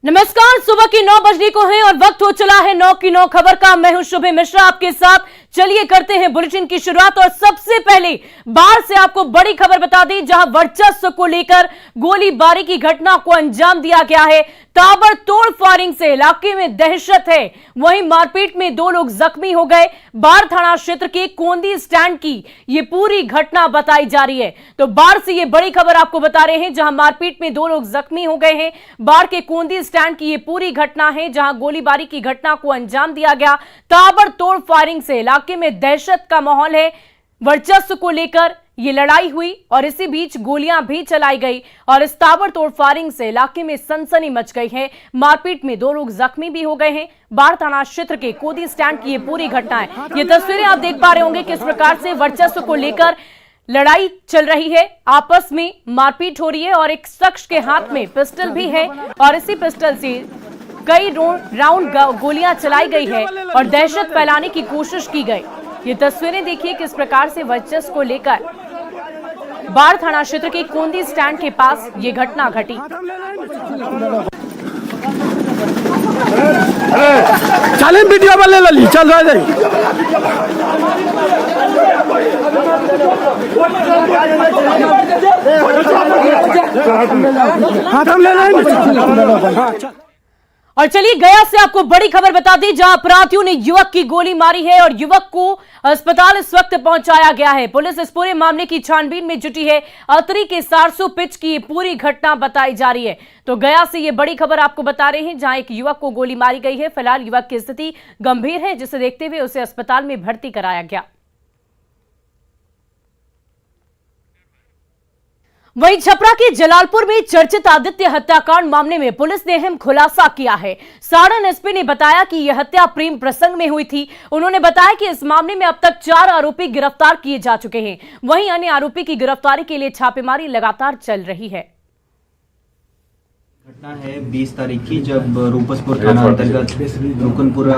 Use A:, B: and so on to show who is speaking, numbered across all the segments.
A: नमस्कार, सुबह की 9 बजने को है और वक्त हो चला है 9 की 9 खबर का। मैं हूं शुभे मिश्रा आपके साथ। चलिए करते हैं बुलेटिन की शुरुआत और सबसे पहले बाढ़ से आपको बड़ी खबर बता दें, जहां वर्चस्व को लेकर गोलीबारी की घटना को अंजाम दिया गया है। ताबड़तोड़ फायरिंग से इलाके में दहशत है, वहीं मारपीट में 2 लोग जख्मी हो गए। बाढ़ थाना क्षेत्र के कोंदी स्टैंड की ये पूरी घटना बताई जा रही है। तो बाढ़ से ये बड़ी खबर आपको बता रहे हैं, जहां मारपीट में 2 लोग जख्मी हो गए हैं। बाढ़ के कोंदी स्टैंड की ये पूरी घटना है, जहां गोलीबारी की घटना को अंजाम दिया गया। ताबड़तोड़ फायरिंग से इलाके में दहशत का माहौल है। वर्चस्व को लेकर ये लड़ाई हुई और इसी बीच गोलियां भी चलाई गई और इस ताबड़तोड़ फायरिंग से इलाके में सनसनी मच गई है। मारपीट में 2 लोग जख्मी भी हो गए हैं। बाढ़ थाना क्षेत्र के कोंदी स्टैंड की ये पूरी घटना है। ये तस्वीरें आप देख पा रहे होंगे किस प्रकार से वर्चस्व को लेकर लड़ाई चल रही है, आपस में मारपीट हो रही है और एक शख्स के हाथ में पिस्टल भी है और इसी पिस्टल से कई राउंड गोलियां चलाई गई है और दहशत फैलाने की कोशिश की गई। ये तस्वीरें देखिए किस प्रकार से वर्चस्व को लेकर बाढ़ थाना क्षेत्र के कोंदी स्टैंड के पास ये घटना घटी।
B: चलें वीडियो वाले ली चल रहा है। हाँ हम ले रहे।
A: और चलिए गया से आपको बड़ी खबर बता दी, जहां अपराधियों ने युवक की गोली मारी है और युवक को अस्पताल इस वक्त पहुंचाया गया है। पुलिस इस पूरे मामले की छानबीन में जुटी है। अतरी के 400 पिच की ये पूरी घटना बताई जा रही है। तो गया से ये बड़ी खबर आपको बता रहे हैं, जहां एक युवक को गोली मारी गई है। फिलहाल युवक की स्थिति गंभीर है, जिसे देखते हुए उसे अस्पताल में भर्ती कराया गया। वहीं छपरा के जलालपुर में चर्चित आदित्य हत्याकांड मामले में पुलिस ने अहम खुलासा किया है। सारण एसपी ने बताया कि यह हत्या प्रेम प्रसंग में हुई थी। उन्होंने बताया कि इस मामले में अब तक 4 आरोपी गिरफ्तार किए जा चुके हैं। वहीं अन्य आरोपी की गिरफ्तारी के लिए छापेमारी लगातार चल रही है।
C: घटना है 20 तारीख की, जब रूपसपुर थाना अंतर्गत रुकनपुरा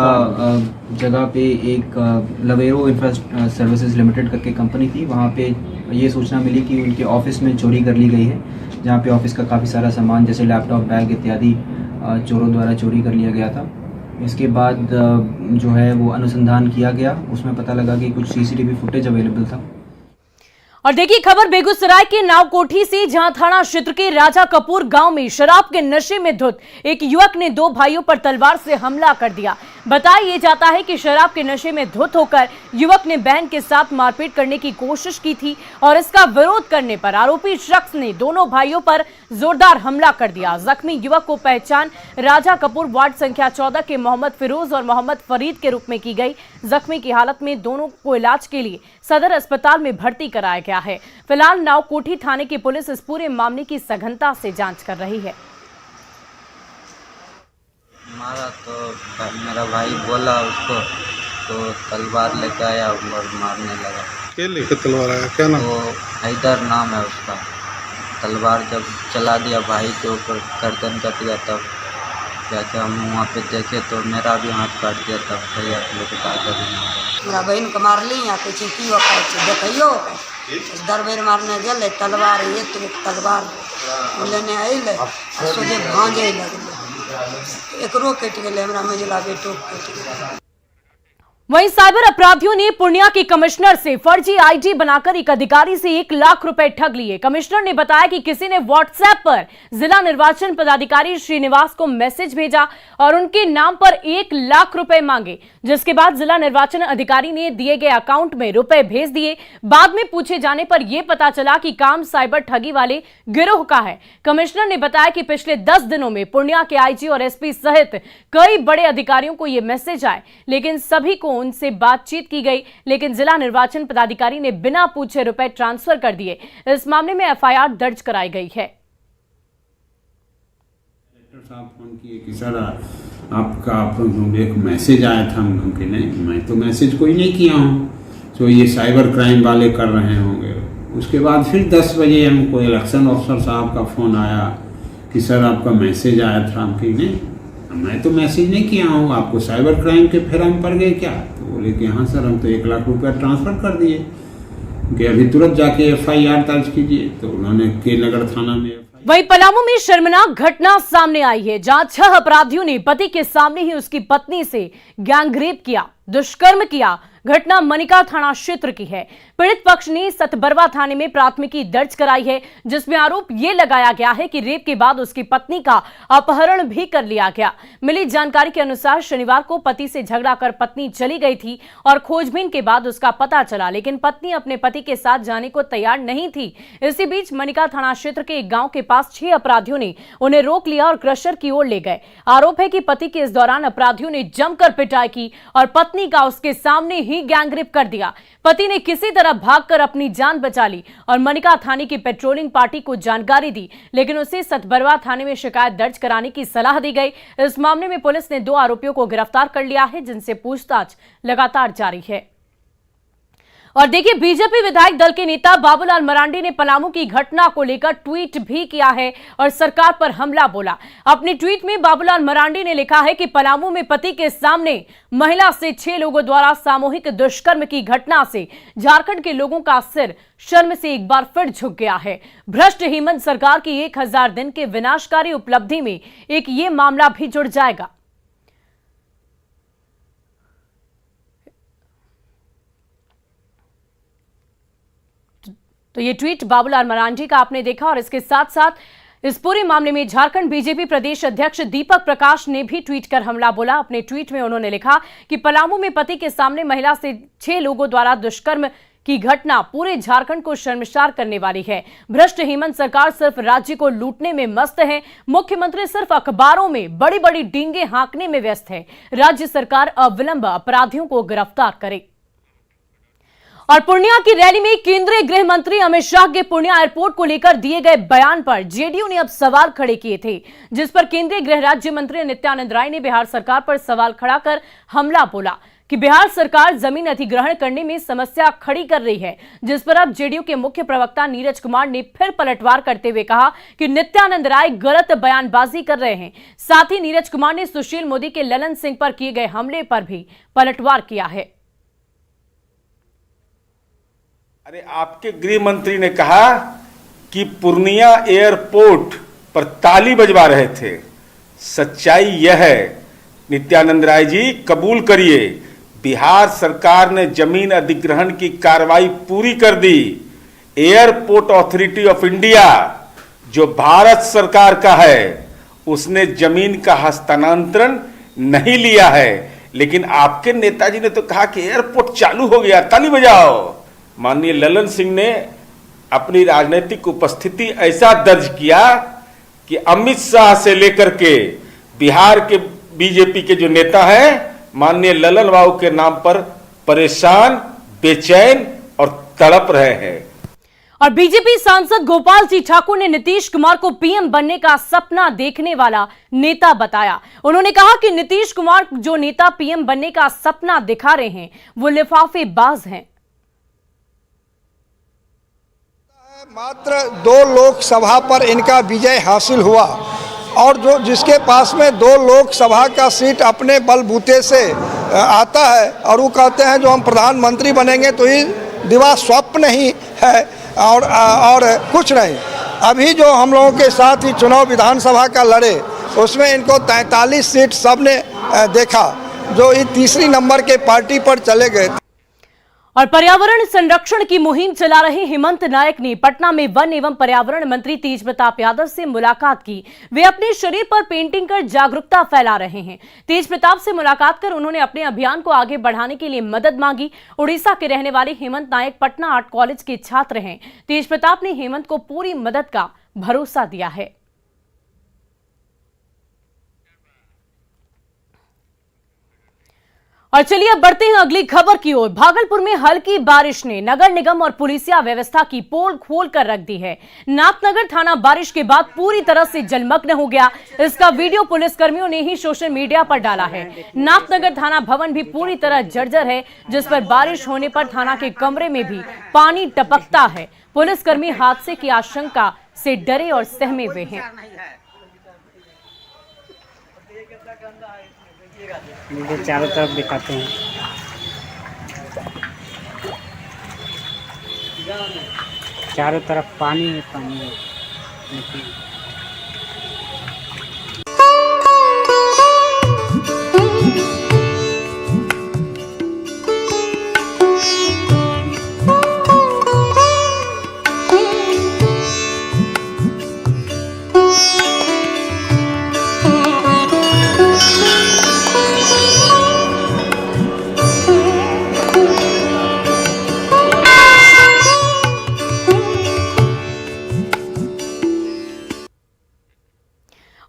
C: जगह पे एक लवेरो इंफ्रा सर्विसेज लिमिटेड करके कंपनी थी। वहाँ पे ये सूचना मिली कि उनके ऑफिस में चोरी कर ली गई है, जहाँ पे ऑफिस का काफ़ी सारा सामान जैसे लैपटॉप, बैग इत्यादि चोरों द्वारा चोरी कर लिया गया था। इसके बाद जो है वो अनुसंधान किया गया, उसमें पता लगा कि कुछ सीसीटीवी फुटेज अवेलेबल था।
A: और देखिए खबर बेगूसराय के नावकोठी से, जहां थाना क्षेत्र के राजा कपूर गांव में शराब के नशे में धुत एक युवक ने 2 भाइयों पर तलवार से हमला कर दिया। बताया जाता है कि शराब के नशे में धुत होकर युवक ने बहन के साथ मारपीट करने की कोशिश की थी और इसका विरोध करने पर आरोपी शख्स ने दोनों भाइयों पर जोरदार हमला कर दिया। जख्मी युवक को पहचान राजा कपूर वार्ड संख्या 14 के मोहम्मद फिरोज और मोहम्मद फरीद के रूप में की गई। जख्मी की हालत में दोनों को इलाज के लिए सदर अस्पताल में भर्ती कराया गया है। फिलहाल नावकोठी थाने की पुलिस इस पूरे मामले की सघनता से जांच कर रही है।
D: मारा तो मेरा भाई बोला उसको, तो तलवार लेकर आया और मारने लगा।
B: क्या लेकर तलवार आया, क्या नाम?
D: वो हैदर नाम है उसका। तलवार जब चला दिया भाई के ऊपर, गर्दन कट गया। तब क्या हम वहाँ पे देखे तो मेरा भी हाथ काट दिया। तब भैया लोग
E: मेरा बहन के मारली, यहाँ पे चिट्ठी देखियो दरबेर मारने गए, तलवार ये तो तलवार लेने अले सोचे भांजे लगल, एकरो कट गए, हमारा मझला बेटो कट गया।
A: वहीं साइबर अपराधियों ने पूर्णिया के कमिश्नर से फर्जी आईडी बनाकर एक अधिकारी से 1 लाख रुपए ठग लिए। कमिश्नर ने बताया कि किसी ने व्हाट्सएप पर जिला निर्वाचन पदाधिकारी श्रीनिवास को मैसेज भेजा और उनके नाम पर 1 लाख रुपए मांगे, जिसके बाद जिला निर्वाचन अधिकारी ने दिए गए अकाउंट में रुपए भेज दिए। बाद में पूछे जाने पर यह पता चला कि काम साइबर ठगी वाले गिरोह का है। कमिश्नर ने बताया कि पिछले 10 दिनों में पूर्णिया के आईजी और एसपी सहित कई बड़े अधिकारियों को यह मैसेज आए, लेकिन सभी को उनसे बातचीत की गई, लेकिन जिला निर्वाचन पदाधिकारी ने बिना पूछे रुपए ट्रांसफर कर दिए। इस मामले में एफआईआर दर्ज कराई गई है।
F: कलेक्टर साहब फोन किए कि सर आपका एक मैसेज आया था हमके। नहीं, मैं तो मैसेज कोई नहीं किया हूँ, तो ये साइबर क्राइम वाले कर रहे होंगे। उसके बाद फिर 10 बजे हमको इलेक्शन ऑफिसर साहब का फोन आया कि सर आपका मैसेज आया था। हम कहीं नहीं, मैं तो मैसेज नहीं किया हूँ, आपको साइबर क्राइम के फेरा में पड़ गए क्या? तो बोले कि हाँ सर, हम तो 1 लाख रुपया ट्रांसफ़र कर दिए कि अभी तुरंत जाके एफआईआर दर्ज कीजिए। तो उन्होंने के नगर थाना में
A: वहीं पलामू में शर्मनाक घटना सामने आई है, जहां 6 अपराधियों ने पति के सामने ही उसकी पत्नी से गैंगरेप किया, दुष्कर्म किया। घटना मनिका थाना क्षेत्र की है। पीड़ित पक्ष ने सतबरवा थाने में प्राथमिकी दर्ज कराई है, जिसमें आरोप ये लगाया गया है कि रेप के बाद उसकी पत्नी का अपहरण भी कर लिया गया। मिली जानकारी के अनुसार शनिवार को पति से झगड़ा कर पत्नी चली गई थी और खोजबीन के बाद उसका पता चला, लेकिन पत्नी अपने पति के साथ जाने को तैयार नहीं थी। इसी बीच मनिका थाना क्षेत्र के एक गांव के पास 6 अपराधियों ने उन्हें रोक लिया और क्रशर की ओर ले गए। आरोप है कि पति के इस दौरान अपराधियों ने जमकर पिटाई की और पत्नी का उसके सामने ही गैंगरेप कर दिया। पति ने किसी तरह भागकर अपनी जान बचा ली और मनिका थाने की पेट्रोलिंग पार्टी को जानकारी दी, लेकिन उसे सतबरवा थाने में शिकायत दर्ज कराने की सलाह दी गई। इस मामले में पुलिस ने 2 आरोपियों को गिरफ्तार कर लिया है, जिनसे पूछताछ लगातार जारी है। और देखिए, बीजेपी विधायक दल के नेता बाबूलाल मरांडी ने पलामू की घटना को लेकर ट्वीट भी किया है और सरकार पर हमला बोला। अपने ट्वीट में बाबूलाल मरांडी ने लिखा है कि पलामू में पति के सामने महिला से 6 लोगों द्वारा सामूहिक दुष्कर्म की घटना से झारखंड के लोगों का सिर शर्म से एक बार फिर झुक गया है। भ्रष्ट हेमंत सरकार की 1000 दिन के विनाशकारी उपलब्धि में एक ये मामला भी जुड़ जाएगा। तो ये ट्वीट बाबूलाल मरांडी का आपने देखा और इसके साथ साथ इस पूरे मामले में झारखंड बीजेपी प्रदेश अध्यक्ष दीपक प्रकाश ने भी ट्वीट कर हमला बोला। अपने ट्वीट में उन्होंने लिखा कि पलामू में पति के सामने महिला से 6 लोगों द्वारा दुष्कर्म की घटना पूरे झारखंड को शर्मसार करने वाली है। भ्रष्ट हेमंत सरकार सिर्फ राज्य को लूटने में मस्त है। मुख्यमंत्री सिर्फ अखबारों में बड़ी बड़ी डींगे हाँकने में व्यस्त है। राज्य सरकार अविलंब अपराधियों को गिरफ्तार करे। और पूर्णिया की रैली में केंद्रीय गृह मंत्री अमित शाह के पूर्णिया एयरपोर्ट को लेकर दिए गए बयान पर जेडीयू ने अब सवाल खड़े किए थे, जिस पर केंद्रीय गृह राज्य मंत्री नित्यानंद राय ने बिहार सरकार पर सवाल खड़ा कर हमला बोला कि बिहार सरकार जमीन अधिग्रहण करने में समस्या खड़ी कर रही है, जिस पर अब जेडीयू के मुख्य प्रवक्ता नीरज कुमार ने फिर पलटवार करते हुए कहा कि नित्यानंद राय गलत बयानबाजी कर रहे हैं। साथ ही नीरज कुमार ने सुशील मोदी के ललन सिंह पर किए गए हमले पर भी पलटवार किया है।
G: अरे, आपके गृह मंत्री ने कहा कि पूर्णिया एयरपोर्ट पर ताली बजवा रहे थे। सच्चाई यह है, नित्यानंद राय जी कबूल करिए, बिहार सरकार ने जमीन अधिग्रहण की कार्रवाई पूरी कर दी। एयरपोर्ट अथॉरिटी ऑफ इंडिया जो भारत सरकार का है, उसने जमीन का हस्तांतरण नहीं लिया है। लेकिन आपके नेताजी ने तो कहा कि एयरपोर्ट चालू हो गया, ताली बजाओ। माननीय ललन सिंह ने अपनी राजनीतिक उपस्थिति ऐसा दर्ज किया कि अमित शाह से लेकर के बिहार के बीजेपी के जो नेता हैं, माननीय ललन बाबू के नाम पर परेशान, बेचैन और तड़प रहे हैं।
A: और बीजेपी सांसद गोपाल जी ठाकुर ने नीतीश कुमार को पीएम बनने का सपना देखने वाला नेता बताया। उन्होंने कहा कि नीतीश कुमार जो नेता पीएम बनने का सपना दिखा रहे हैं, वो लिफाफेबाज हैं।
H: मात्र 2 लोकसभा पर इनका विजय हासिल हुआ और जो जिसके पास में 2 लोकसभा का सीट अपने बलबूते से आता है और वो कहते हैं जो हम प्रधानमंत्री बनेंगे, तो ये दिवा स्वप्न ही है और कुछ नहीं। अभी जो हम लोगों के साथ ही चुनाव विधानसभा का लड़े, उसमें इनको 43 सीट सबने देखा, जो ये 3री नंबर के पार्टी पर चले गए।
A: और पर्यावरण संरक्षण की मुहिम चला रहे हेमंत नायक ने पटना में वन एवं पर्यावरण मंत्री तेज प्रताप यादव से मुलाकात की। वे अपने शरीर पर पेंटिंग कर जागरूकता फैला रहे हैं। तेज प्रताप से मुलाकात कर उन्होंने अपने अभियान को आगे बढ़ाने के लिए मदद मांगी। उड़ीसा के रहने वाले हेमंत नायक पटना आर्ट कॉलेज के छात्र हैं। तेज प्रताप ने हेमंत को पूरी मदद का भरोसा दिया है। और चलिए अब बढ़ते हैं अगली खबर की ओर। भागलपुर में हल्की बारिश ने नगर निगम और पुलिसिया व्यवस्था की पोल खोल कर रख दी है। नाथनगर थाना बारिश के बाद पूरी तरह से जलमग्न हो गया। इसका वीडियो पुलिसकर्मियों ने ही सोशल मीडिया पर डाला है। नाथनगर थाना भवन भी पूरी तरह जर्जर है, जिस पर बारिश होने पर थाना के कमरे में भी पानी टपकता है। पुलिसकर्मी हादसे की आशंका से डरे और सहमे हुए हैं।
I: चारों तरफ दिखाते हैं, चारों तरफ पानी है, पानी है।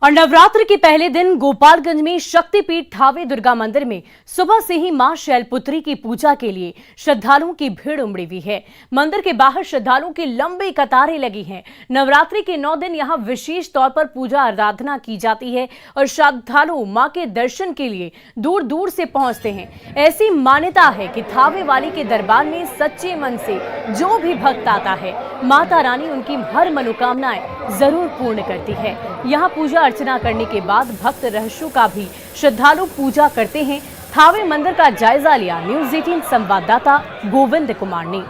A: और नवरात्र के पहले दिन गोपालगंज में शक्तिपीठ थावे दुर्गा मंदिर में सुबह से ही मां शैलपुत्री की पूजा के लिए श्रद्धालुओं की भीड़ उमड़ी हुई है। मंदिर के बाहर श्रद्धालुओं की लंबी कतारें लगी हैं। नवरात्रि के 9 दिन यहां विशेष तौर पर पूजा आराधना की जाती है और श्रद्धालु मां के दर्शन के लिए दूर दूर से पहुंचते हैं। ऐसी मान्यता है कि थावे वाली के दरबार में सच्चे मन से जो भी भक्त आता है, माता रानी उनकी हर मनोकामनाएं जरूर पूर्ण करती है। यहाँ पूजा अर्चना करने के बाद भक्त रहशु का भी श्रद्धालु पूजा करते हैं। थावे मंदिर का जायजा लिया न्यूज़ 18 संवाददाता गोविंद कुमार ने।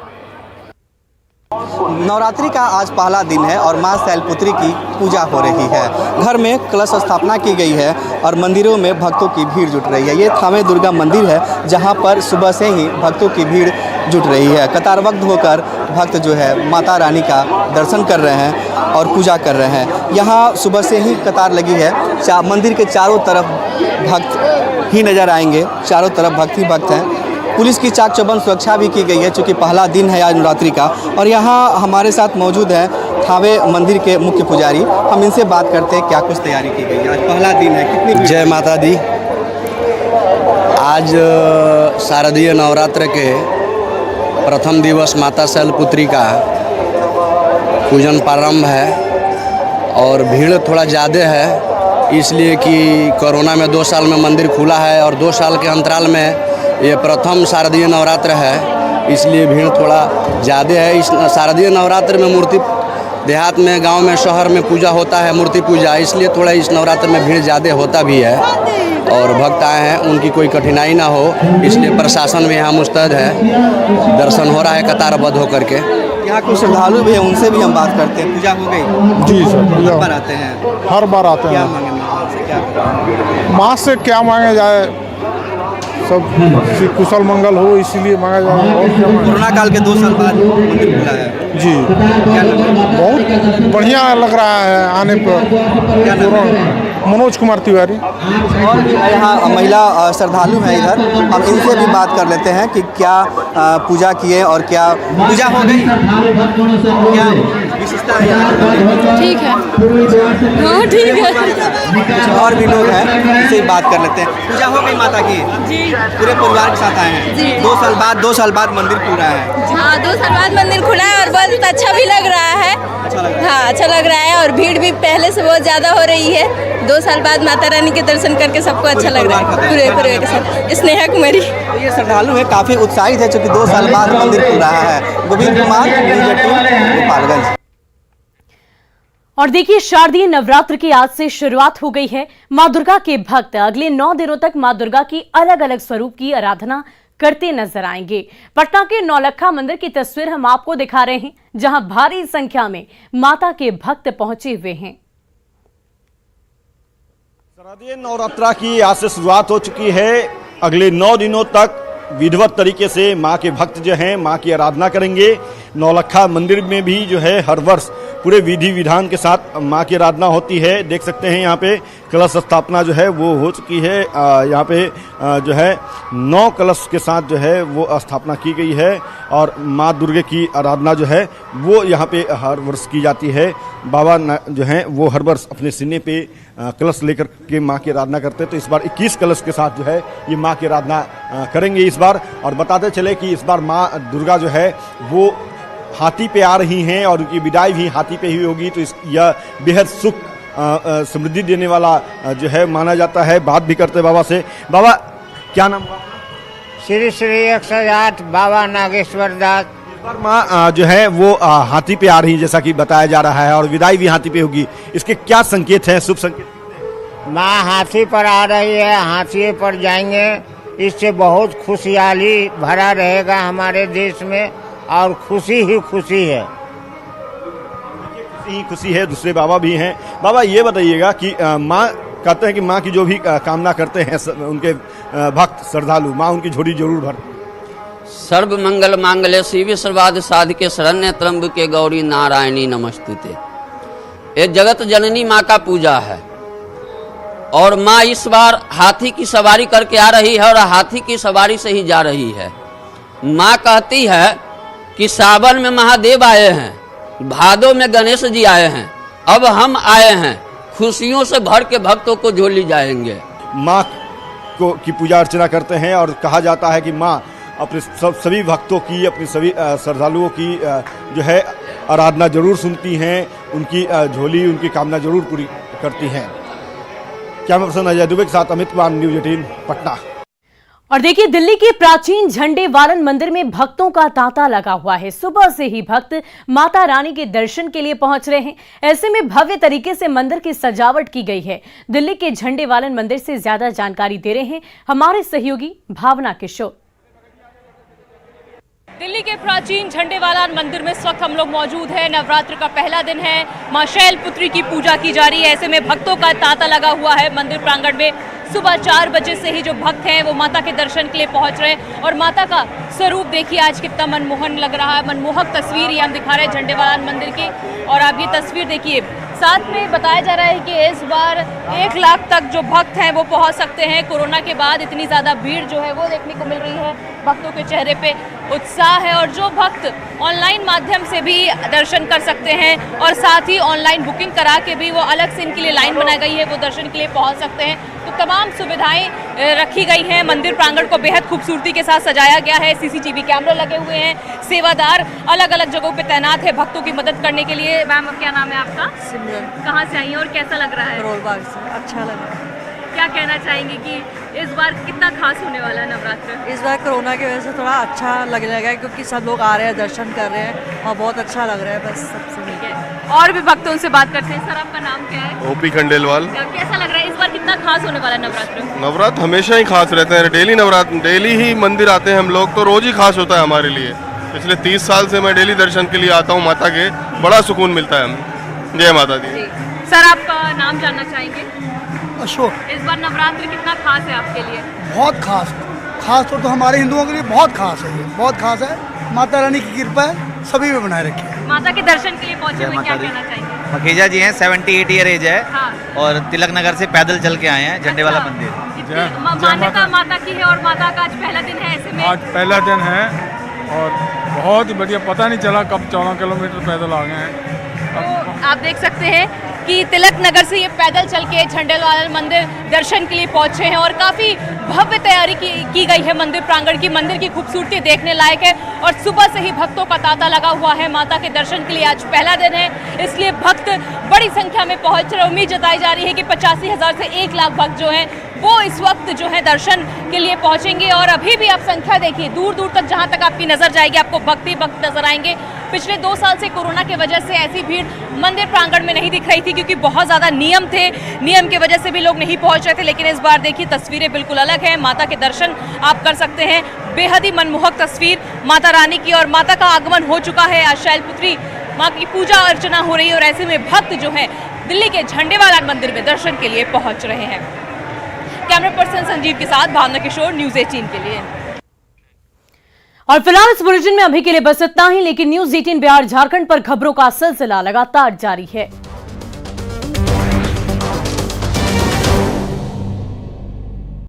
J: नवरात्रि का आज पहला दिन है और मां शैलपुत्री की पूजा हो रही है। घर में कलश स्थापना की गई है और मंदिरों में भक्तों की भीड़ जुट रही है। ये थावे दुर्गा मंदिर है जहां पर सुबह से ही भक्तों की भीड़ जुट रही है। कतारबद्ध होकर भक्त जो है माता रानी का दर्शन कर रहे हैं और पूजा कर रहे हैं। यहाँ सुबह से ही कतार लगी है। मंदिर के चारों तरफ भक्त ही नज़र आएंगे, चारों तरफ भक्त ही भक्त हैं। पुलिस की चाक चौबंद सुरक्षा भी की गई है चूँकि पहला दिन है आज नवरात्रि का। और यहाँ हमारे साथ मौजूद हैं थावे मंदिर के मुख्य पुजारी। हम इनसे बात करते हैं क्या कुछ तैयारी की गई है। आज पहला दिन है, कितनी
K: जय माता दी। आज शारदीय नवरात्र के प्रथम दिवस माता शैलपुत्री का पूजन प्रारंभ है और भीड़ थोड़ा ज़्यादा है, इसलिए कि कोरोना में 2 साल में मंदिर खुला है और 2 साल के अंतराल में ये प्रथम शारदीय नवरात्र है, इसलिए भीड़ थोड़ा ज़्यादा है। इस शारदीय नवरात्र में मूर्ति देहात में, गांव में, शहर में पूजा होता है, मूर्ति पूजा, इसलिए थोड़ा इस नवरात्र में भीड़ ज़्यादा होता भी है और भक्त आए हैं उनकी कोई कठिनाई ना हो, इसलिए प्रशासन भी यहाँ मुस्तैद है। दर्शन हो रहा है कतारबद्ध होकर के।
J: यहाँ कुछ श्रद्धालु भी हैं, उनसे भी हम बात करते हैं। पूजा हो गई?
B: जी सर, पूजा
J: हर बार आते हैं?
B: हर बार आते
J: क्या
B: हैं।
J: मांगे माँ से, क्या
B: माँ से क्या मांगे जाए, सब कुशल मंगल हो इसीलिए मांगा जाए। और क्या मांगे?
J: कोरोना काल के 2 साल बाद मंदिर खुला है
B: जी,
J: क्या लगता है?
B: बहुत बढ़िया लग रहा है आने पर।
J: क्या नाम है?
B: मनोज कुमार तिवारी।
J: और भी यहाँ महिला श्रद्धालु हैं इधर, हम इनसे भी बात कर लेते हैं कि क्या पूजा किए और क्या पूजा हो गई, क्या विशेषता है यहाँ?
L: ठीक है, हाँ ठीक है।
J: कुछ और भी लोग हैं, इनसे भी बात कर लेते हैं। पूजा हो गई माता की?
L: जी।
J: पूरे परिवार के साथ आए हैं?
L: जी।
J: 2 साल बाद मंदिर खुल रहा है।
L: हाँ, 2 साल बाद मंदिर खुला है और बहुत अच्छा भी लग रहा है। हाँ, अच्छा लग रहा है और भीड़ भी पहले से बहुत ज़्यादा हो रही है। 2 साल बाद माता रानी के दर्शन करके सबको अच्छा लग रहा है, पूरे परिवार के साथ। स्नेहा कुमारी।
J: ये श्रद्धालु है, काफ़ी उत्साहित है क्योंकि 2 साल बाद मंदिर खुल रहा है। गोविंद कुमार, न्यूज़ 18 गोपालगंज।
A: और देखिए, शारदीय नवरात्र की आज से शुरुआत हो गई है। मां दुर्गा के भक्त अगले 9 दिनों तक मां दुर्गा की अलग अलग स्वरूप की आराधना करते नजर आएंगे। पटना के नौलखा मंदिर की तस्वीर हम आपको दिखा रहे हैं, जहां भारी संख्या में माता के भक्त पहुंचे हुए हैं।
M: शारदीय नवरात्रा की आज से शुरुआत हो चुकी है। अगले 9 दिनों तक विधिवत तरीके से मां के भक्त जो हैं मां की आराधना करेंगे। नौलखा मंदिर में भी जो है हर वर्ष पूरे विधि विधान के साथ मां की आराधना होती है। देख सकते हैं यहाँ पे कलश स्थापना जो है वो हो चुकी है। यहाँ पे जो है 9 कलश के साथ जो है वो स्थापना की गई है और मां दुर्गे की आराधना जो है वो यहाँ पे हर वर्ष की जाती है। बाबा जो हैं वो हर वर्ष अपने सीने पे कलश लेकर के मां की आराधना करते हैं। तो इस बार 21 कलश के साथ जो है ये मां की आराधना करेंगे इस बार। और बताते चले कि इस बार मां दुर्गा जो है वो हाथी पे आ रही हैं और उनकी विदाई भी हाथी पे ही होगी। तो यह बेहद सुख समृद्धि देने वाला जो है माना जाता है। बात भी करते बाबा से। बाबा क्या नाम?
I: श्री श्री 108 बाबा नागेश्वर दास।
M: इस बार माँ जो है वो हाथी पे आ रही है जैसा कि बताया जा रहा है और विदाई भी हाथी पे होगी। इसके क्या संकेत हैं, शुभ संकेत?
I: माँ हाथी पर आ रही है, हाथी पर जाएंगे। इससे बहुत खुशहाली भरा रहेगा हमारे देश में और खुशी ही खुशी है।
M: खुशी ही खुशी है। दूसरे बाबा भी हैं। बाबा ये बताइएगा कि माँ कहते हैं कि माँ की जो भी कामना करते हैं उनके भक्त श्रद्धालु, माँ उनकी झोली जरूर भरती।
N: सर्व मंगल मांगल्ये शिवे सर्वार्थ साधिके शरण्य त्र्यंबके गौरी नारायणी नमस्तुते। ये जगत जननी माँ का पूजा है और माँ इस बार हाथी की सवारी करके आ रही है और हाथी की सवारी से ही जा रही है। माँ कहती है कि सावन में महादेव आए हैं, भादो में गणेश जी आए हैं, अब हम आए हैं खुशियों से भर के भक्तों को झोली जाएंगे।
M: माँ को की पूजा अर्चना करते हैं और कहा जाता है कि माँ अपने सभी भक्तों की, अपनी सभी श्रद्धालुओं की जो है आराधना जरूर सुनती हैं, उनकी झोली, उनकी कामना जरूर पूरी करती हैं। कैमरा पर्सन अजय दुबे के साथ अमित कुमार, न्यूज़ 18 पटना।
A: और देखिए, दिल्ली के प्राचीन झंडे वालन मंदिर में भक्तों का तांता लगा हुआ है। सुबह से ही भक्त माता रानी के दर्शन के लिए पहुंच रहे हैं। ऐसे में भव्य तरीके से मंदिर की सजावट की गई है। दिल्ली के झंडे वालन मंदिर से ज्यादा जानकारी दे रहे हैं हमारे सहयोगी भावना किशोर।
O: दिल्ली के प्राचीन झंडेवालान मंदिर में इस वक्त हम लोग मौजूद हैं। नवरात्र का पहला दिन है, मां शैलपुत्री की पूजा की जा रही है। ऐसे में भक्तों का तांता लगा हुआ है मंदिर प्रांगण में। सुबह 4 बजे से ही जो भक्त हैं वो माता के दर्शन के लिए पहुंच रहे हैं और माता का स्वरूप देखिए आज कितना मनमोहन लग रहा है। मनमोहक तस्वीर ये हम दिखा रहे हैं झंडेवालान मंदिर की। और आप ये तस्वीर देखिए, साथ में बताया जा रहा है कि इस बार 1 लाख तक जो भक्त हैं वो पहुंच सकते हैं। कोरोना के बाद इतनी ज़्यादा भीड़ जो है वो देखने को मिल रही है। भक्तों के चेहरे पे उत्साह है और जो भक्त ऑनलाइन माध्यम से भी दर्शन कर सकते हैं और साथ ही ऑनलाइन बुकिंग करा के भी वो अलग से इनके लिए लाइन बनाई गई है, वो दर्शन के लिए पहुंच सकते हैं। तो तमाम सुविधाएं रखी गई हैं। मंदिर प्रांगण को बेहद खूबसूरती के साथ सजाया गया है। CCTV कैमरे लगे हुए हैं। सेवादार अलग अलग जगहों पे तैनात है भक्तों की मदद करने के लिए। मैम, क्या नाम है आपका?
P: सिमरन।
O: कहाँ से आई हैं और कैसा लग रहा है?
P: करोलबाग से। अच्छा लग रहा है।
O: क्या कहना चाहेंगे कि इस बार कितना खास होने वाला है नवरात्र?
P: इस बार कोरोना की वजह से थोड़ा अच्छा लगने लगा है क्योंकि सब लोग आ रहे हैं, दर्शन कर रहे हैं और बहुत अच्छा लग रहा है। बस सबसे
O: ठीक है। और भी भक्तों से बात करते हैं। सर, आपका नाम क्या है?
Q: ओपी खंडेलवाल।
O: कैसा लग रहा है इस बार कितना खास होने वाला है नवरात्र?
Q: नवरात्र हमेशा ही खास रहते हैं। डेली नवरात्र, डेली ही मंदिर आते हैं हम लोग, तो रोज ही खास होता है हमारे लिए। पिछले 30 साल से मैं डेली दर्शन के लिए आता हूँ माता के, बड़ा सुकून मिलता है हमें। जय माता दी।
O: सर, आपका नाम जानना चाहेंगे?
R: अशोक।
O: इस बार नवरात्र कितना खास है आपके लिए?
R: बहुत खास, खास तौर तो हमारे हिंदुओं के लिए बहुत खास है। ये बहुत खास है। माता रानी की कृपा है, सभी में बनाए रखी है।
O: माता के दर्शन के लिए पहुंचे हुए क्या कहना चाहेंगे?
S: मखेजा जी हैं, 78 ईयर एज है।
O: हाँ।
S: और तिलक नगर से पैदल चल के आए हैं झंडेवाला मंदिर।
O: मान्यता माता की है और माता का आज पहला दिन है। ऐसे में
B: आज पहला दिन है और बहुत ही बढ़िया, पता नहीं चला कब 14 किलोमीटर पैदल आ गए हैं।
O: तो आप देख सकते हैं कि तिलक नगर से ये पैदल चल के झंडेवाला मंदिर दर्शन के लिए पहुंचे हैं और काफ़ी भव्य तैयारी की गई है मंदिर प्रांगण की। मंदिर की खूबसूरती देखने लायक है और सुबह से ही भक्तों का तांता लगा हुआ है माता के दर्शन के लिए। आज पहला दिन है, इसलिए भक्त बड़ी संख्या में पहुंच रहे। उम्मीद जताई जा रही है कि 85,000 से 1 लाख भक्त जो हैं वो इस वक्त जो है दर्शन के लिए पहुंचेंगे। और अभी भी आप संख्या देखिए, दूर दूर तक जहां तक आपकी नजर जाएगी आपको भक्त ही भक्त नजर आएंगे। पिछले 2 साल से कोरोना की वजह से ऐसी भीड़ मंदिर प्रांगण में नहीं दिख रही थी क्योंकि बहुत ज़्यादा नियम थे। नियम की वजह से भी लोग नहीं पहुंच रहे थे, लेकिन इस बार देखिए तस्वीरें बिल्कुल अलग हैं। माता के दर्शन आप कर सकते हैं। बेहद ही मनमोहक तस्वीर माता रानी की और माता का आगमन हो चुका है। आज शैलपुत्री माँ की पूजा अर्चना हो रही है और ऐसे में भक्त जो है दिल्ली के झंडेवाला मंदिर में दर्शन के लिए पहुंच रहे हैं। कैमरा पर्सन संजीव के साथ भावना किशोर, न्यूज़ 18 के लिए।
A: और फिलहाल इस बुलेटिन में अभी के लिए बस इतना ही, लेकिन न्यूज़ 18 बिहार झारखंड पर खबरों का सिलसिला लगातार जारी है।